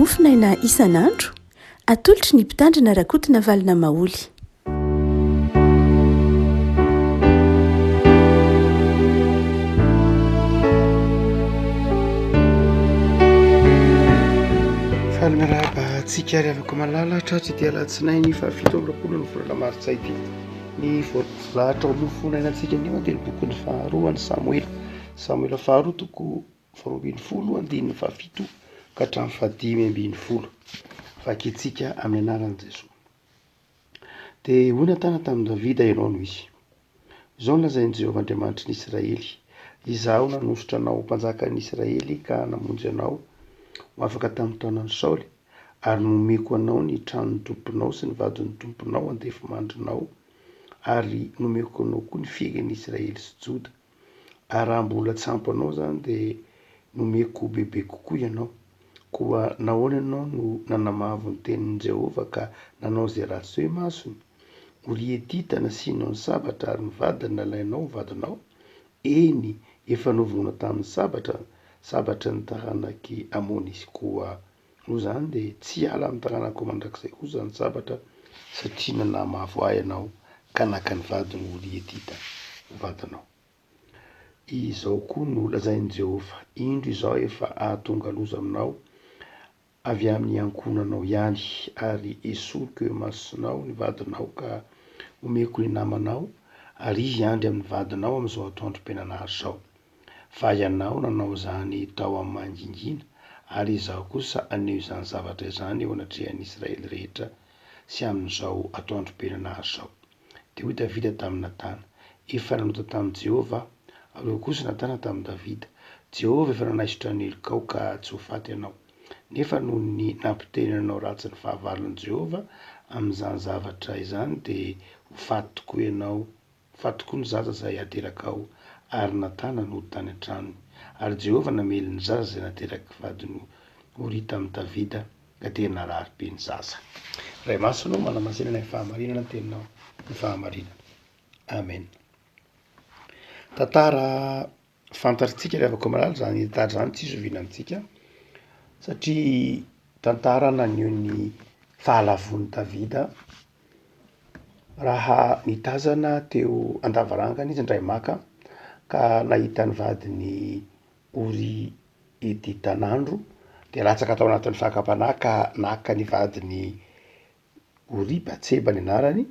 mofinaina isan'andro atolotry ny mpitandrina rakotina valina maoly. Falimiraba tsika ary avako malala tratry dia alatsinainy fa 7 ny volana martsa ity ny lahatra mofonainantsika ny dia ny bokon'ny faharoa ny Samuela faharoa toko 12 fa 7 ka hatramin'ny 5 vakitsika amin'ny anaran'i Jesosy. Dia hoy natana tamin'i Davida ianao no izy. Izao no lazain'i Jehovah Andriamanitry ny Israely: izaho nanositra anao mpanjakan'ny Israely ka namonjy anao ho afaka tamin'ny taonan'i Saoly, ary nomeko anao ny tranon'ny tomponao sy ny vadin'ny tomponao andefy mandrinao, ary nomeko anao koa ny fiaingan'ny Israely sy Joda. Ary raha mbola tsy ampy anao zany dia nomeko bebe kokoa ianao. Koa nahoana ianao no nanamavo ny tenin'i Jehovah ka nanao izay ratsy hoe masony? Uria Etita nasianao ny sabatra ary nivadiny nalainao vadinao. Eny, efa novonao tamin'ny sabatra ny taranaky Amony izy. Koa noho izany dia tsy ala amin'ny taranako mandrakizay kosa ny sabatra, satria nanamavo ahy ianao ka naka ny vadiny Uria Etita vadinao. Izao koa no lazain'i Jehovah: indro izao efa ahatonga loza aminao avy amin'ny ankonanao ihany, ary esoriko eo masonao ny vadinao ka omeko ny namanao, ary izy andry amin'ny vadinao amin'izao atoandrom-piananary izao. Fa ianao nanao izany tao amin'ny mangingina, ary izaho kosa aneho izany zavatra izany eo anatrehan'ny Israely rehetra sy amin'izao atoandrom-piananary izao. Dia hoy Davida tamin'ny Natana: efa nanota tamin'i Jehovah, ary eo kosa Natana tamin'i Davida: Jehovah efa nanaisotra ny helikao ka tsy ho faty ianao. Nefa noho ny nampitenenanao ratsy ny fahavalon'i Jehovah amin'izany zavatra izany dia ho faty tokoa ianao, faty tokoa ny zaza izay aterakao. Ary Natana no tany an-tranony. Ary Jehovah namely ny zaza izay nateraky vadiny Uria tamin'ny Davida ka dia narary be ny zaza. Ray masonao manamasinana ny fahamarinana ny teninao, ny fahamarinana. Amen. Tantara fantatritsika rehefa malala zany tantara zany tsy izoviana amintsika, satria tantara naneho ny fahalavon'i Davida. Raha nitazana teo andavarangana izy indray maka ka nahita ny vadiny Uria Etita nandro, dia latsaka tao anatin'ny fakapanahy ka naka ny vadiny Uria, Batseba ny anarany,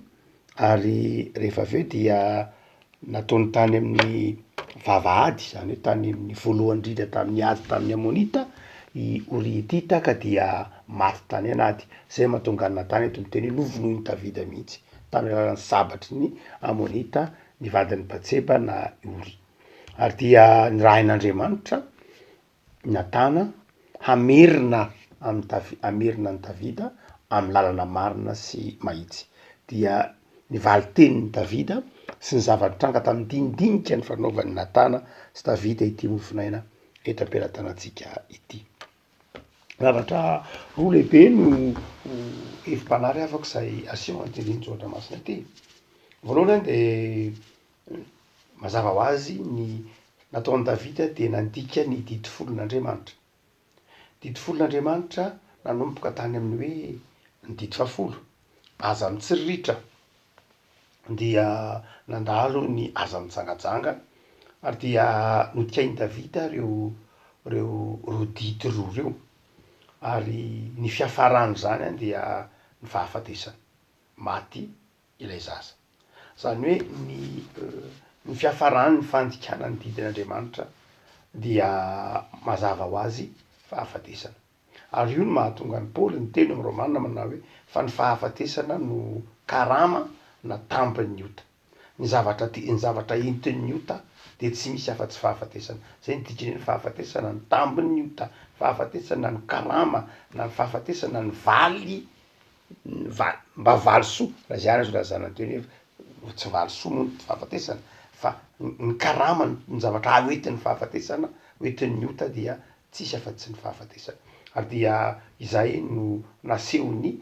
ary rehefa avy eo dia nataony tany amin'ny vavahady, izany hoe tany amin'ny voalohany indrindra tamin'ny ady tamin'ny Amonita i Uria Etita, ka dia maty tany anady. Zay mahatonga ny Natana eto miteny hoe novonoin'i Davida mihitsy tamin'ny alalan'ny sabatry ny Amonita ny vadiny Batseba na Uria. Ary dia nirahin'Andriamanitra Natana hamerina amin'ny Davida amin'ny lalana marina sy mahitsy. Dia nivaly tenin'i Davida sy ny zava-nitranga tamin'ny dindinika ny fanaovan'i Natana sy Davida ity mofinaina eto am-pelantanantsika ity. Zavatra roa lehibe no efim-panary afaka izay aseho andininin'izao Andriamasina ity. Voalohany dia mazava ho azy ny nataon'i Davida dia nandika ny didy folon'Andriamanitra. Didy folon'Andriamanitra nanomboka tany amin'ny hoe ny didy 10, aza mitsiriritra, dia nandalo ny aza mitsangajanga, ary dia notikain'i Davida reo didy roa reo, ary ny fiafarany zany dia ny fahafatesany, maty ilay zaza. Zany hoe ny fiafarany ny fandikanany didin'Andriamanitra dia mazava ho azy fahafatesana. Ary io no mahatonga ny Paoly niteny amin'ny Romanina manao hoe fa ny fahafatesana no karama na tambiny ota. Ny zavatra entin'ny ota dia tsy misy afa-tsy fahafatesana. Zay ny dikany ny fahafatesana: ny tambiny ota, fahafatesana ny karama, na ny fahafatesana ny valy, mba valisoa. Raha zay azo lazana teny hoe tsy valisoa moa ny fahafatesana, fa ny karama ny zavatra hoentin'ny fahafatesana, hoentin'ny ota dia tsisy afa-tsy ny fahafatesana. Ary dia izay no nasehony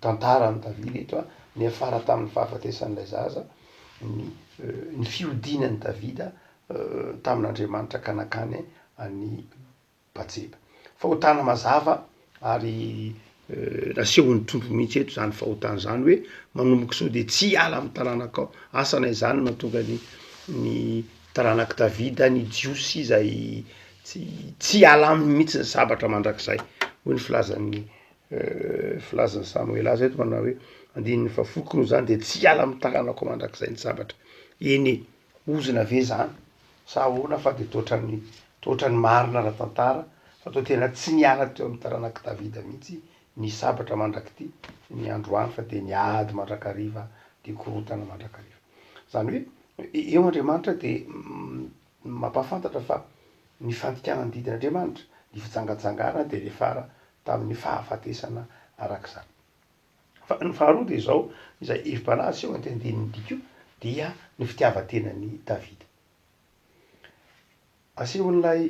tantaran'i Davida eto, ny afara tamin'ny fahafatesan'ilay zaza, ny fiodinan'i Davida tamin'Andriamanitra ka nakany any Batseba. Fa ho tana mazava ary naseho ny tompo mihitsy eto zany fahotany zany hoe manomboky sao de tsy ala amy taranaka ao asanay zany mahatonga ny taranaky Davida ny jiosy izay tsy ala aminy mihitsy ny sabatra mandrakizay hoy ny filazan'ny Samuel azy eto manao hoe andininy fafoko no zany de tsy ala amy taranako mandrakizay ny sabatra eny ozina ve zany sa ahoana fa de toatrany marina ara-tantara fa toa tena tsy niala teo amy taranaky Davida mihitsy ny sabatra mandraky ny androany fa de niady mandrakariva de korotana mandrakariva zany hoe eo Andriamanitra de mampafantatra fa ny fandikanany didin'Andriamanitra ny fijangajangana de lefara tamin'ny fahafatesana arak'izany fa ny faharoa de zao izay evim-panahy seho antendeniny dikio dia ny fitiavantenany Davida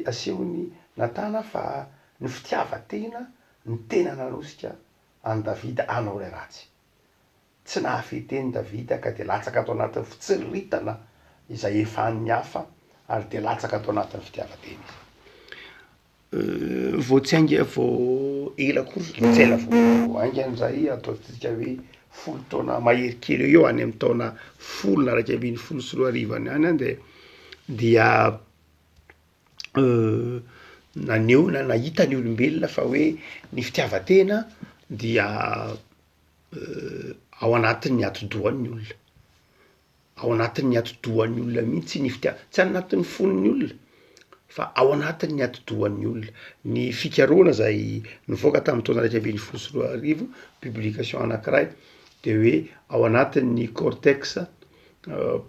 asehony natana fa ny fitiavatena ny tena nanosika any Davida hanao ray ratsy tsy nahafeteny Davida ka de latsaka atao anatin'ny fitsiritana izay efan'ny hafa ary de latsaka atao anatin'ny fitiavatena izy vao tsy ainga vao ela kory tsy ela vao aingan'izay ataotsika hoe 10 taona maherikely eo any amy taona 121 any dia naneho nahita ny olombelona fa hoe ny fitiavatena dia ao anatin'ny ati-dohan'ny olona ao anatin'ny ati-dohan'ny olona mihitsy ny tsy anatin'ny fon'ny olona fa ao anatin'ny ati-dohan'ny olona ny fikaroana zay nivoaka tamin'ny taona 121 publication anankiray de hoe ao anatin'ny cortex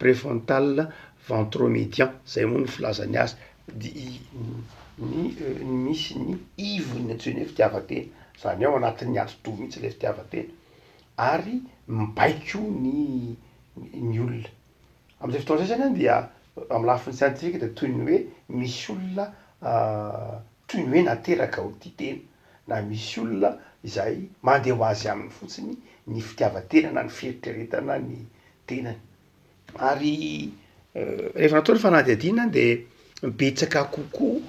préfrontal ventromédian zay moa ny filazany azy misy ny ivo ny antsoina hoe fitiavatena zany ao anatin'ny ati-do mihitsy le fitiavatena ary mibaiko ny olona am'izay fotoana zay zany dia amy lafiny scientifique de toy ny hoe misy olona toy ny hoe nateraka ho ty tena na misy olona izay mandeha ho azy aminy fotsiny ny fitiavatena na ny fieritreretana ny tenany ary rehefa natao ny fanadihadiana de betsaka kokoa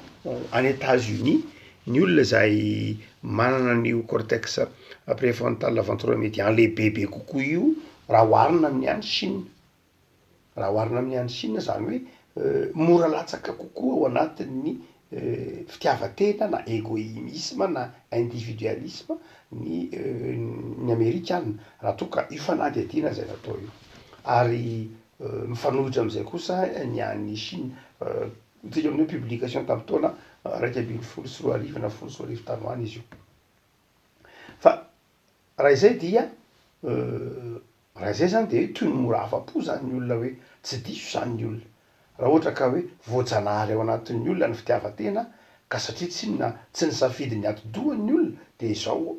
any États-Unis ny olona zay manana an'io cortex préfrontal ventromédian lehibebe kokoa io raha oharina amin'ny any Chine zany hoe mora latsaka kokoa ao anatin'ny fitiavatena na égoïsme na individualisme ny Amerikana raha toa ka io fanadihadiana zay natao io ary mifanohitra am'izay kosa ny any Chine tsika amin'ny hoe publication tamin'ny taona 121 na 12 tanoany izy io fa raha izay dia raha izay zany de hoe toy ny mora afa-po zany ny olona hoe tsy diso zany ny olona raha ohatra ka hoe voajanahary ao anatin'ny olona ny fitiavatena ka satria tsy nisafidy ny ati-dohan'ny olona de zao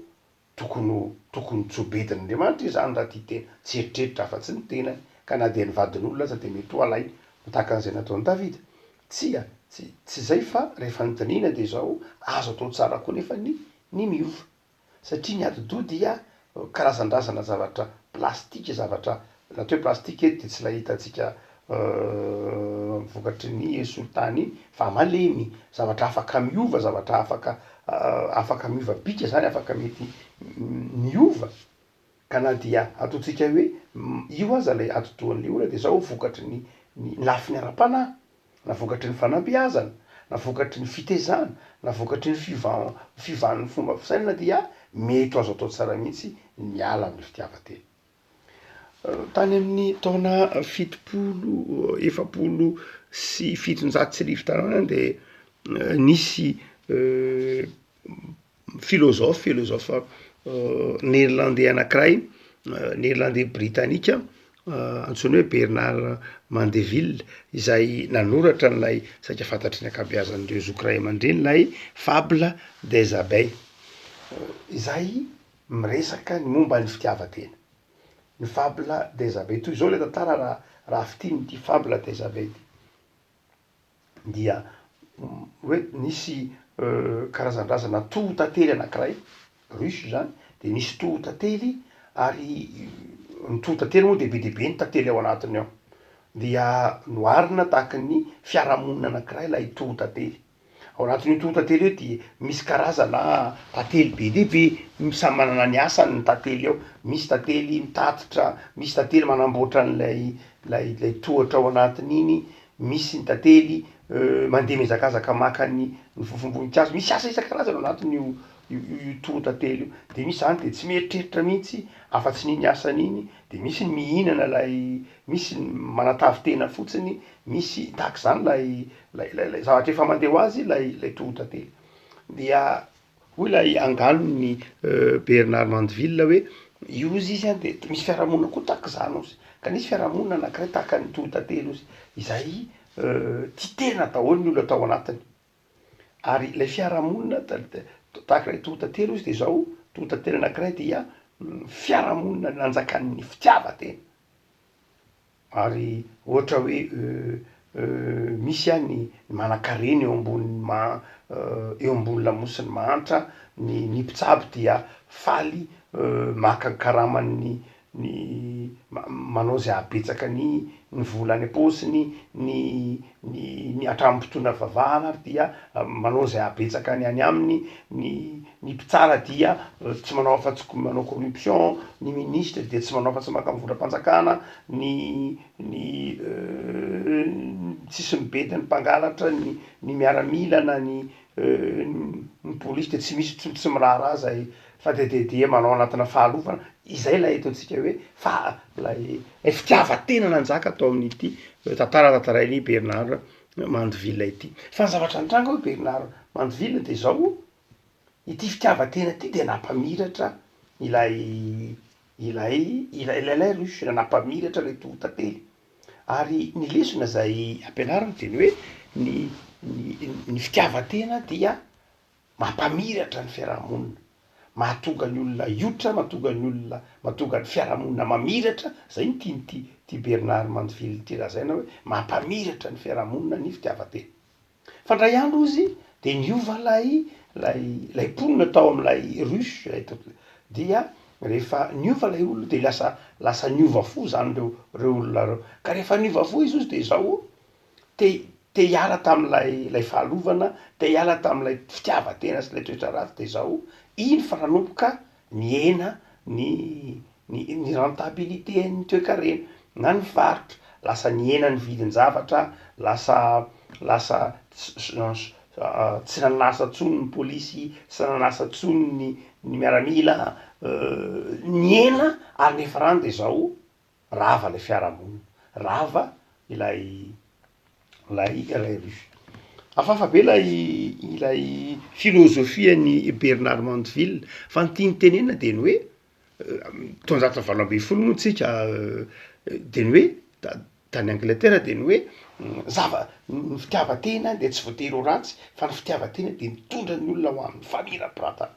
tokony tsobedin'Andriamanitra zany raha ty tena tsy eritreritra afa tsy ny tenany ka na de nivadin'olona aza de mety ho alay tahaka an'izay nataon'ny Davida tsy zay fa rehefa nydinina de zao azo atao tsara koa nefa ny miova satria ny ati-do dia karazan-drazana zavatra plastika zavatra natao hoe plastika eto de tsy la hitatsika vokatry ny solitany iny fa malemy zavatra afaka miova zavatra afaka miova bika zany afaka mety miova ka na dia ataotsika hoe io aza le ati-dohan'le olona de zao vokatry ny lafiny ara-panahy na vokatry ny fanabeazana na vokatry ny fitezana na vokatry ny fivan'ny fomba fisainana dia mety azo atao tsara mihitsy miala amin'ny fitiavatena tany amin'ny taona 700 sy 700 sy rivo tanaona de nisy philosophe néerlandais anankiray néerlandais britannika antsoina hoe Bernard Mandeville izay nanoratra n'lay saika fantatry ny akabeazan'ireo zokiray aman-dreny lay fable des abeilles izay miresaka ny momba ny fitiavatena ny fable des abeilles toy izao le tantara raha fitiny ty fable des abeilles dia hoe nisy karazan-drazana tohotantely anankiray russe zany de nisy tohotantely ary ny tohotantely moa de be ny tantely ao anatiny ao dia noharina tahaka ny fiarahamonina anankiray lay tohotantely ao anatin'io totately io di misy karazana tantely be dehibe samy manana ny asany ny tantely ao. Misy tantely mitatitra, misy tantely manamboatra an'lay tohatra ao anatin'iny, misy ny tantely mandeha mihazakazaka maka ny fofom-boninkazo, misy asa isan-karazany ao anatin'io totately io. De misy zany de tsy mieritreritra mihitsy afa-tsy n'iny asan'iny, de misy ny mihinana misy ny manatavy tena fotsiny, misy tahaka zany lay zavatra efa mandeha ho azy lay totately. Dia hoy lay anganon'ny Bernard Mandeville hoe iozy izy a de misy fiarahamonina koa tahaka zany ozy, ka nisy fiarahamonina anankiray tahaka ny totately ozy, izay titena daholo ny olona atao anatiny. Ary lay fiarahamonina tahaka lay totately ozy de zao totately anankiray dia fiarahamonina nanjakan'ny fitiavan-tena. Ary ohatra hoe misy a ny manan-karena eo ambony lamosiny mahantra, ny mpitsabo dia faly maka karaman'ny manao zay abetsaka ny volany am-paosiny, ny hatramin'nympotona vavahana dia manao zay abetsaka ny any aminy, ny mpitsara dia tsy manao afa-tsy manao corruption, ny ministre dia tsy manao afa-tsy maka volam-panjakana, ny tsisy mibety ny mpangalatra, ny miaramilana, ny polisy de tsy misy tsy miraharaha zay fa de manao anatina fahalovana. Izay lay ataontsika hoe lay fitiavan-tena nanjaka atao amin'ity tantarainy Bernard Mandeville ity. Fa ny zavatra nitranga hoe Bernard Mandeville de zao, ity fitiavan-tena ity de nampamiratra ilay russe, nampamiratra lay totately. Ary ny lesona zay ampianarina de ny hoe ny fitiavan-tena dia mampamiratra ny fiarahamonina, mahatonga ny olona hiotra, mahatonga ny fiarahamonina mamiratra. Zay ny tiany Bernard Mandeville ty lazaina hoe mampamiratra ny fiarahamonina ny fitiavan-tena. Fa ndray andro izy de niova lay mponina tao am'lay russe dia rehefa niova lay olona de lasa niova fo zany reo olona reo. Ka rehefa niova fo izy de zao te hiala tam'lay fahalovana, te hiala tam'lay fitiavan-tena sy lay toetra ratsy, de zao iny fa nanomboka niena ny rentabilité-ny toe-karena na ny varotra, lasa niena ny vidin-javatra, lasa tsy nanasa tsony ny polisy, tsy nanasa tsony ny miaramila, niena ary nefa rano de zao rava lay fiarahamonina, rava ilay russe. Hafahafa be ilay filozofian'ny Bernard Mandeville, fa ny tiany tenena de ny hoe taonjato valo amby folo moa tsika, de ny hoe tany Angletera de ny hoe ny fitiavan-tena de tsy voatery ho ratsy, fa ny fitiavan-tena de mitondra ny olona ho amin'ny famirapiratana.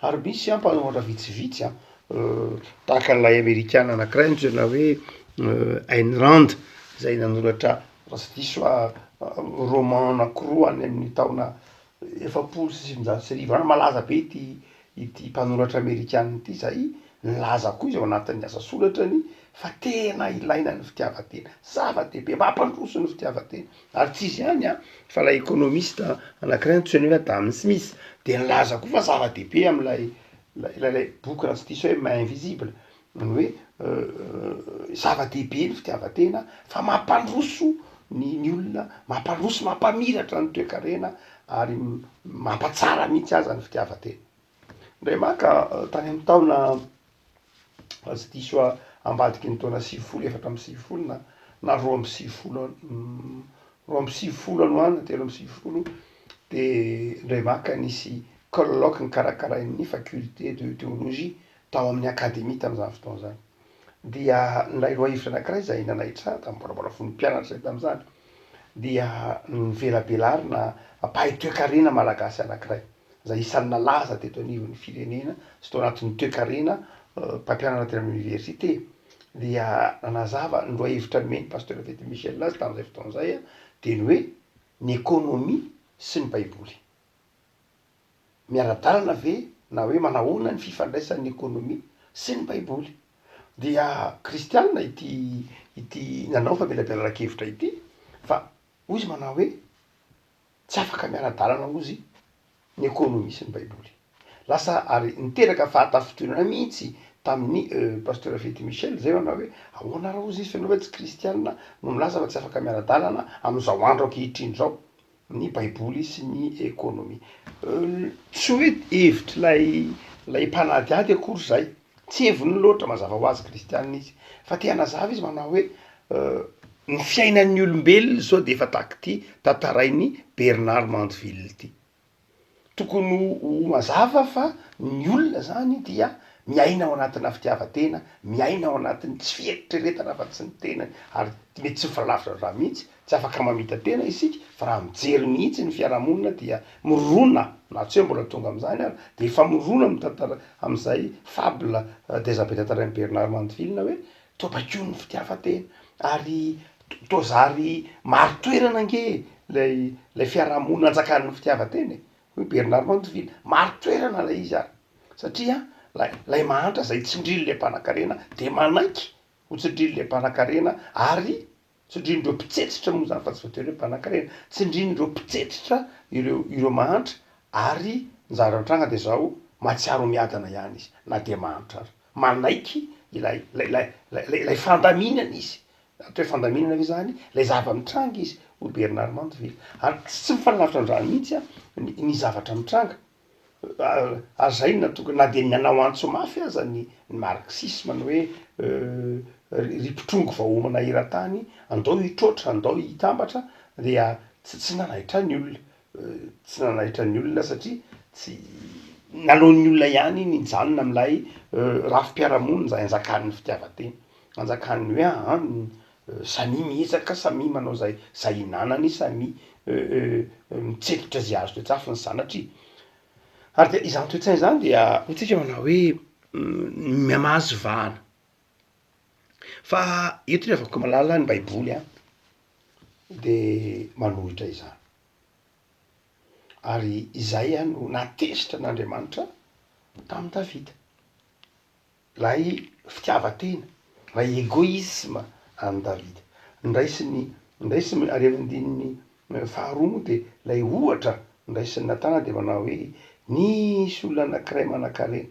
Ary misy mpanoratra vitsivitsy tahaka an'lay amerikana anankiray nitsoina hoe Ayn Rand, zay nanoratra raha tsy diso roman anankiroa any amin'ny taona 1700 malaza be ity mpanoratra amerikana ity, zay nilaza koa izy ao anatin'ny asa solatrany fa tena ilaina ny fitiavan-tena, zava-dehibe, mampandroso ny fitiavan-tena. Ary tsy izy ihany fa lay économiste anankiray nitsoina hoe Adam Smith de nilaza koa fa zava-dehibe am'lay boky raha tsy diso hoe Main invisible, ny hoe zava-dehibe ny fitiavan-tena fa mampandroso ny olona, mampandroso, mampamiratra ny toe-karena ary mampatsara mihitsy aza ny fitiavan-tena. Ndray maka tany amin'ny taona raha tsy diso ambadiky ny taona 7 na 7 any na 3 de ndray maka nisy colloque nikarakarain'ny faculté de théologie tao amin'ny akademie tam'izany fotoana zany. Dia nilay loahevitra anankiray zay nanaitra mbola fony mpianatra zay tam'izany, dia nivelabelarina mpahay toe-karena malagasy anankiray zay isan'ny nalaza teto anivon'ny firenena sy tao anatin'ny toe-karena mpampianatra teny amin'ny université. Dia nanazava ny loahevitra nomeny pasteur Vedy Michel azy tam'izay fotoana zay de ny hoe ny économie sy ny baiboly miara-dalana ve na hoe manahoana ny fifandraisan'ny économie sy ny baiboly. Dia kristianina ity nanao fa belabelaran-kevitra ity, fa hoy izy manao hoe tsy afaka miara-dalana ozy ny ekônomisy ny baiboly. Lasa ary niteraka fahatafitonana mihitsy tamin'ny pasteur Fety Michel zay manao hoe ahoana raha ozy izy fenao tsy kristianina no milaza fa tsy afaka miara-dalana am'izao andro ankehitriny zao ny baiboly sy ny ekônomia. Tsy hoe hevitry lay mpanadiady akory zay, tsy heviny loatra mazava ho azy kristianina izy, fa te hanazava izy manao hoe ny fiainan'ny olombelona zao de efa tahaky ty tantarainy Bernard Mandeville ty. Tokony ho mazava fa ny olona zany dia miaina ao anatina fitiavatena, miaina ao anatin'ny tsy fieritreretana afa-tsy ny tenany, ary mety tsy mifalavitra raha mihitsy, tsy afaka mamita tena isika fa raha mijery mihitsy ny fiarahamonina dia mirona, na tsy hoe mbola tonga am'izany ary de efa mirona mitantara am'izay fable des abe tantarain'i Bernard Mandeville hoe toa-bakeo ny fitiavatena, ary tozary maro toerana nge lay fiarahamonina anjakan'ny fitiavatena hoe Bernard Mandeville maro toerana lay izy ary satria lay mahantra zay tsindriny le mpanankarena de manaiky ho tsindriny le mpanankarena ary tsindrin'ireo mpitsetitra moa zany fa tsy voatery hoe mpanankarena, tsindrin'ireo mpitsetitra ireo mahantra ary nizara antranga de zao mahatsiaro miadana ihany izy na de mahantra ary manaiky ilay fandaminana izy, atao hoe fandaminana ve zany lay zava-mitranga izy ho Bernard Mandeville ary tsy mifalavitra andrano mihitsy ny zavatra mitranga ary zay natokana na de nanao antso mafy aza ny marxisme ny hoe ripotrongo vahoamana era-tany andao hitroatra andao hitambatra dia tsy nanahitra ny olona, tsy nanahitra ny olona satria tsy nalaon'ny olona ihany ny janona am'lay rafim-piarahamonina zay anjakan'ny fitiavatena, anjakan'ny hoe samy miezaka, samy manao zay inanany, samy mitsetitra zay azo toetsafy ny sanatry. Ary de izany toe-tsaina zany dia hotsika manao hoe miamazo vahana fa eto ny avako malala ny baiboly de manohitra izany ary izay no natesitra n'Andriamanitra tamin'ny Davida, lay fitiavatena, lay egoisme an'i Davida ndraisiny ary am'andininy faharoa moa de lay ohatra ndraisiny Natana de manao hoe nisy olona anankiray manan-karena,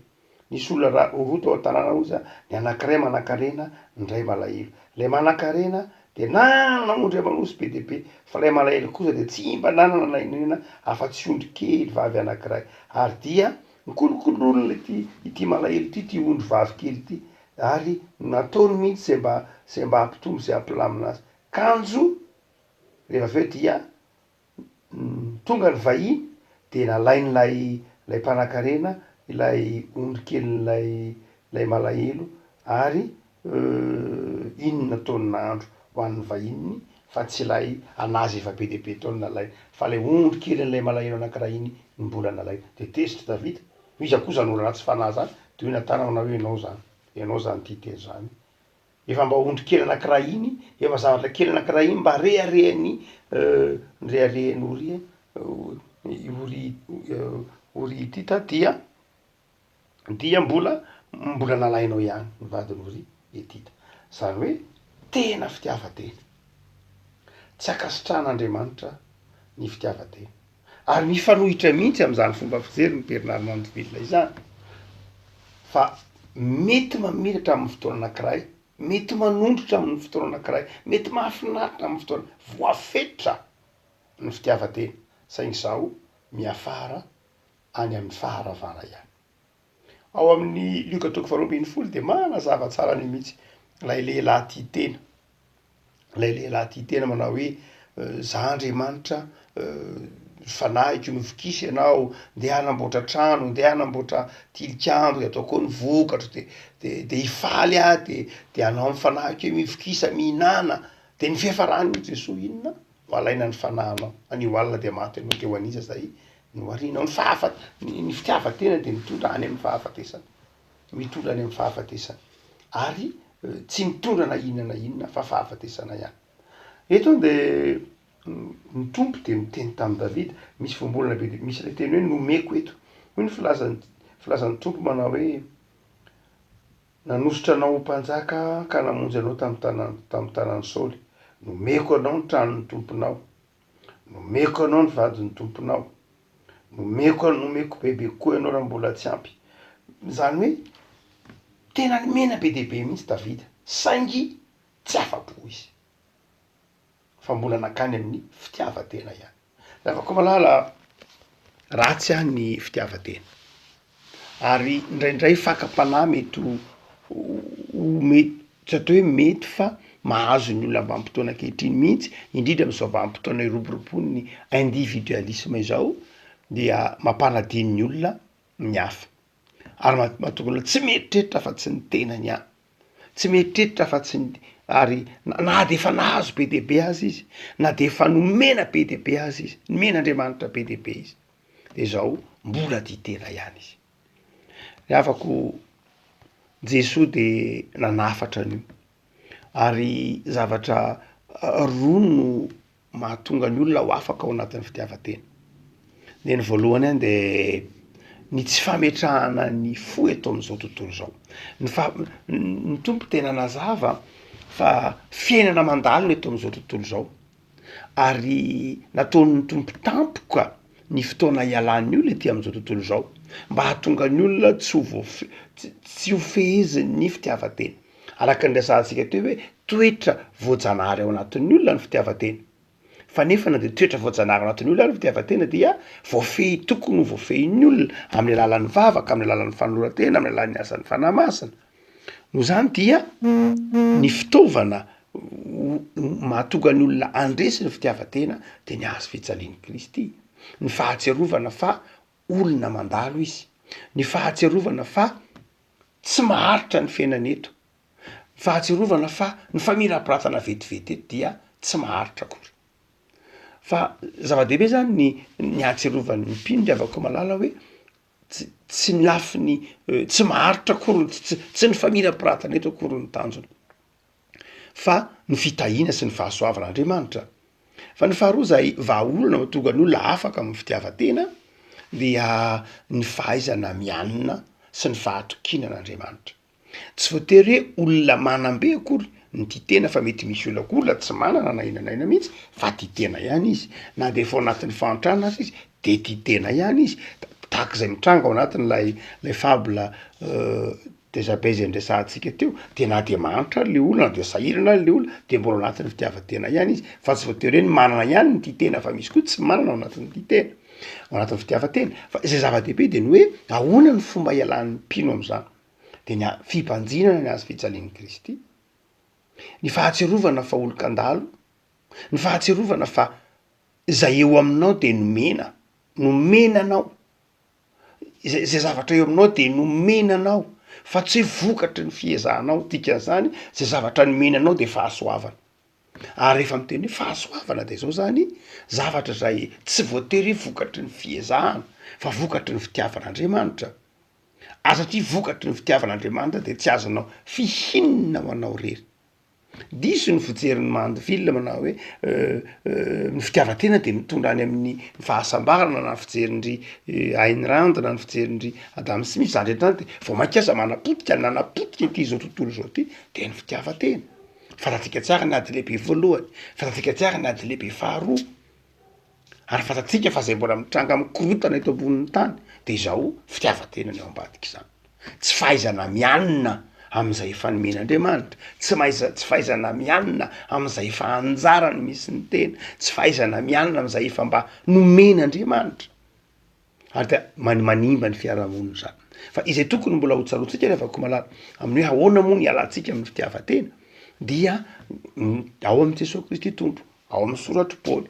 nisy olona raha roa tao an-tanàna ozy ny anankiray manan-karena, ny ray malahelo. Lay manan-karena de nanana ondry amanosy be de be, fa lay malahelo kosa de tsy mba nanana na inona afa-tsy ondry kely vavy anankiray, ary dia nikolokoloina ity malahelo ty ondry vavy kely ty, ary nataony mihitsy zay mba hampitombo zay hampilamina azy. Kanjo rehefa aveo dia tonga ny vahiny de nalain'lay mpanan-karena ilay ondry kelyn'lay malahelo ary iny nataony nahandro ho an'ny vahininy fa tsy lay anazy efa be de be taony nalainy fa lay ondry kelyn'lay malahelo anankiray iny ny mbola nalainy de tesitra Davida izy koa zany olo ratsy fanahy zany de hoe Natana manao hoe ianao zany ty teny zany, efa mba ondry kely anankiray iny, efa zavatra kely anankiray iny mba reharehany ori tita dia mbola nalainao ihany ny vadiny ori etita, zany hoe tena fitiavatena, tsy akasitrahan'Andriamanitra ny fitiavatena ary mifanohitra mihitsy am'izany fomba fijery ny Bernard Mandeville izany fa mety mamiratra amin'ny fotoana anankiray, mety manondrotra amin'ny fotoana anankiray, mety mahafinaritra amin'ny fotoana voafetra ny fitiavatena saingy zao miafara any amin'ny faharavana ihany. Ao amin'ny Lioka toko 2:20 de manazava tsara ny mihitsy lay lehilahy tia tena manao hoe za Andriamanitra fanahiky novokisy ianao ndeha hanamboatra trano, ndeha hanamboatra tilikambo de ataoko ny vokatra de hifaly de anao mifanahiky hoe mivokisa mihinana de ny fiafarany Jesoa inona ho alaina ny fanahinao, anio alina de maty anao teo aniza zay no arinao ny fitiavatena de mitondra any amin'ny fahafatesana, ary tsy mitondra na inona fa fahafatesana ihany. Eto de ny tompo de miteny tamin'ny Davida, misy voambolana be de misy le teny hoe nomeko eto, hoy ny filazan'ny tompo manao hoe nanositra anao ho mpanjaka ka namonjy anao tamin'ny tanàn'ny Saoly, nomeko anao ny tranon'ny tomponao, nomeko anao ny vadiny tomponao, nomeko bebe koa ianao raha mbola tsy ampy. Zany hoe tena mena be deaibe mihitsy Davida, saingy tsy afa-po izy fa mbola nakany amin'ny fitiavatena ihany. Zavako malala ratsy any ny fitiavatena, ary indraindray fakam-panahy mety mety tsy atao hoe mety fa mahazo ny olona vanim-potoana ankehitriny mihitsy, indrindra am'izao vanim-potoana iroboroboany ny individualisme izao, dia mampanadiny ny olona ny hafa, ary mahatonga olona tsy mieritreritra fa tsy ny tenany ihany, tsy mieritreritra fa tsy ny ary na de efa nahazo be deaibe azy izy, na de efa nomena be deaibe azy izy, nomen'Andriamanitra be deaibe izy, de zao mbola ditena ihany izy. Ny havako Jesoa de nanafatra an'io, ary zavatra roa no mahatonga ny olona ho afaka ao anatin'ny fitiavatena. De ny voalohany any de ny tsy fametrahana ny fo eto am'izao tontolo zao. Ny tompo tena nazava fa fiainana mandalo eto am'izao tontolo zao, ary nataon'ny tompo tampoka ny fotoana ialan'ny olona ety am'izao tontolo zao, mba hahatonga ny olona tsy ho fehezin'ny fitiavatena. Araka ny resahantsika teo hoe toetra voajanahary ao anatin'ny olona ny fitiavatena, fa nefa na de toetra voajanahary ao anatin'ny olona ny fitiavatena dia tokony voafehin'ny olona amin'ny alalan'ny vavaka, amin'ny alalan'ny fanoloran-tena, amin'ny alalan'ny asan'ny fanahy masina. No zany dia ny fitaovana mahatonga ny olona andresy ny fitiavatena de ny hazo fijalian'i Kristy, ny fahatsiarovana fa olona mandalo izy, ny fahatsiarovana fa tsy maharitra ny fiainana eto, ny fahatsiarovana fa ny famirapiratana vetivety eto dia tsy maharitra akory. Fa zava-dehibe zany ny hatsiarovan'ny mpino de avako malala hoe tsy milafy ny tsy maharitra akory, tsy ny famirapiratana eto akory ny tanjony, fa ny fitahiana sy ny fahasoavan'Andriamanitra. Fa ny faharoa zay vahaolana mahatonga ny olona afaka amin'ny fitiavatena dia ny fahaizana mianina sy ny fahatokinan'Andriamanitra. Tsy voatery hoe olona manam-be akory ny ditena, fa mety misy olona tsy manana na inana mihitsy fa ditena ihany izy, na de efa ao anatin'ny fahantrana azy izy de ditena ihany izy. Tahak'izay mitranga ao anatin'lay fabla des abeilles andresahantsika teo, de na de manitra le olona, na de sahirana le olona, de mbola ao anatin'ny fitiavatena ihany izy, fa tsy voatery hoe ny manana ihany ny ditena, fa misy koa tsy manana ao anatin'ny ditena, ao anatin'ny fitiavatena. Fa zay zava-dehibe de ny hoe ahoana ny fomba ialan'ny mpino am'zany, de ny fibanjinana ny hazo fijalian'i Kristy, ny fahatsiarovana fa olon-kandalo, ny fahatsiarovana fa zay eo aminao de nomenanao, zay zavatra eo aminao de nomenanao, fa tsy hoe vokatry ny fiezahanao, dikan'izany zay zavatra nomenanao de fahasoavana. Ary rehefa miteny hoe fahasoavana de zao zany zavatra zay tsy voatery vokatry ny fiezahana, fa vokatry ny fitiavan'Andriamanitra. Satria vokatry ny fitiavan'Andriamanitra de tsy azonao fihinana ho anao rery. Diso ny fijerin'ny Mandeville manao hoe ny fitiavatena de mitondra any amin'ny fahasambarana, na ny fijerin'ry Ayn Rand, na ny fijerin'ry Adam Smith, zany rehetra de vao mankasa manapotika ity zao tontolo zao ty de ny fitiavatena. Fantatsika tsara ny ady lehibe voalohany, fantatsika tsara ny ady lehibe faharoa, ary fantatsika fa zay mbola mitranga mikorotana eto ambonin'ny tany de zao fitiavatena ny ao ambadika izany. Tsy fahaizana mianina am'izay efa nomen'Andriamanitra, tsy fahaizana mianina am'izay efa anjarany misy ny tena, tsy fahaizana mianina am'izay efa mba nomen'Andriamanitra, ary de manimba ny fiarahamonina zany. Fa izay tokony mbola hotsarotsika rehefa ko malala amin'ny hoe ahoana moa ny alantsika amin'ny fitiavatena, dia ao amin'i Jesosy Kristy tompo, ao amin'ny soratry Paoly,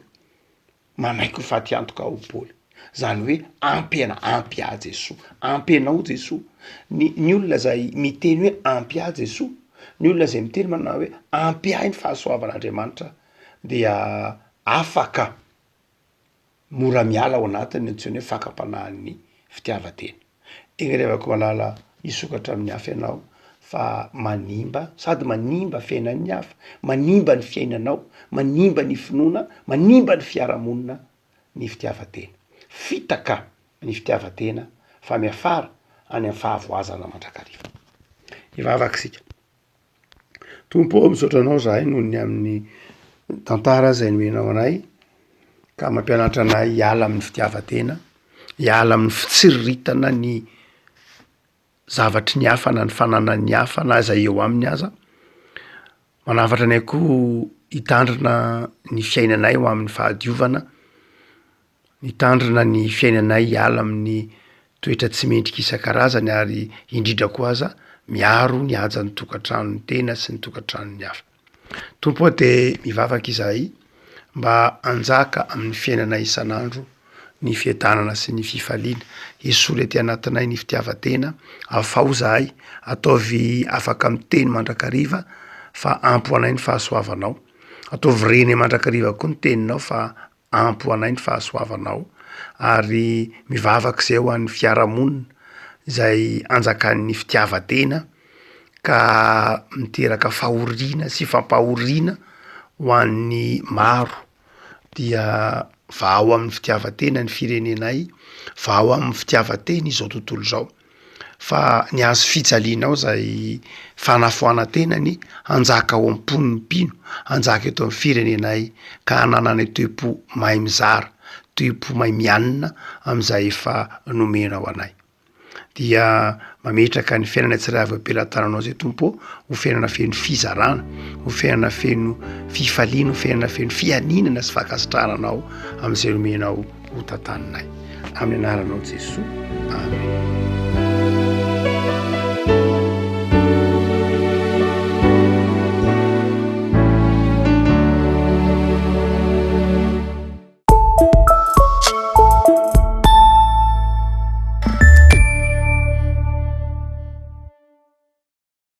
manaiky ny fahatiantoka ao Paoly, zany hoe ampy ahy Jesoa, ampy anao Jesoa. Ny olona zay miteny hoe ampy ahy Jesoa, ny olona zay miteny manao hoe ampy ahy ny fahasoavan'Andriamanitra, dia afaka mora miala ao anatiny antsoiny hoe fakam-panahin'ny fitiavatena. Igny revako malala hisokatra amin'ny hafa ianao fa sady manimba fiainan'ny hafa, manimba ny fiainanao, manimba ny finoana, manimba ny fiarahamonina ny fitiavatena. Fitaka ny fitiavatena fa miafara any amin'ny fahavoazana mandrakariva. Ivavaka sika. Tompo misaotra anao zahay noho ny amin'ny tantara zay nomenao anay, ka mampianatra anay hiala amin'ny fitiavatena, hiala amin'ny fitsiriritana ny zavatry ny hafa na ny fananan'ny hafa na zay eo aminy aza. Manafatra anay koa hitandrina ny fiainanay ho amin'ny fahadiovana, hitandrina ny fiainanay hiala amin'ny toetra tsy mendrika isan-karazany ary indrindra koa aza miaro ny hajan'ny tokantranony tena sy ny tokantranony hafa. Tompo de mivavaka izahay mba anjaka amin'ny fiainana isan'andro ny fiadanana sy ny fifaliana. Esory aty anatinay ny fitiavatena, afao zahay, ataovy afaka miteny mandrakariva fa ampy ho anay ny fahasoavanao. Ataovy reny mandrakariva koa ny teninao fa ampy ho anay ny fahasoavanao. Ary mivavaka zay ho an'ny fiarahamonina izay anjakan'ny fitiavatena ka miteraka fahoriana sy fampahoriana ho an'ny maro. Dia vao amin'ny fitiavatena ny firenenay, vao amin'ny fitiavatena izao tontolo zao. Fa ny azo fijalianao zay fanafoanantenany anjaka ao am-pon'ny mpino, anjaka eto amin'ny firenenay ka hananany toe-po mahay mizara, toe-po mahay mianina am'izay efa nomenao anay. Dia mametraka ny fiainana tsiray avy am-pelantananao zay Tompo, ho fiainana feno fizarana, ho fiainana feno fifaliana, ho fiainana feno fianinana sy fakasitrananao am'izay nomenao ho tantaninay. Amin'ny anaranao Jesosy. Amen.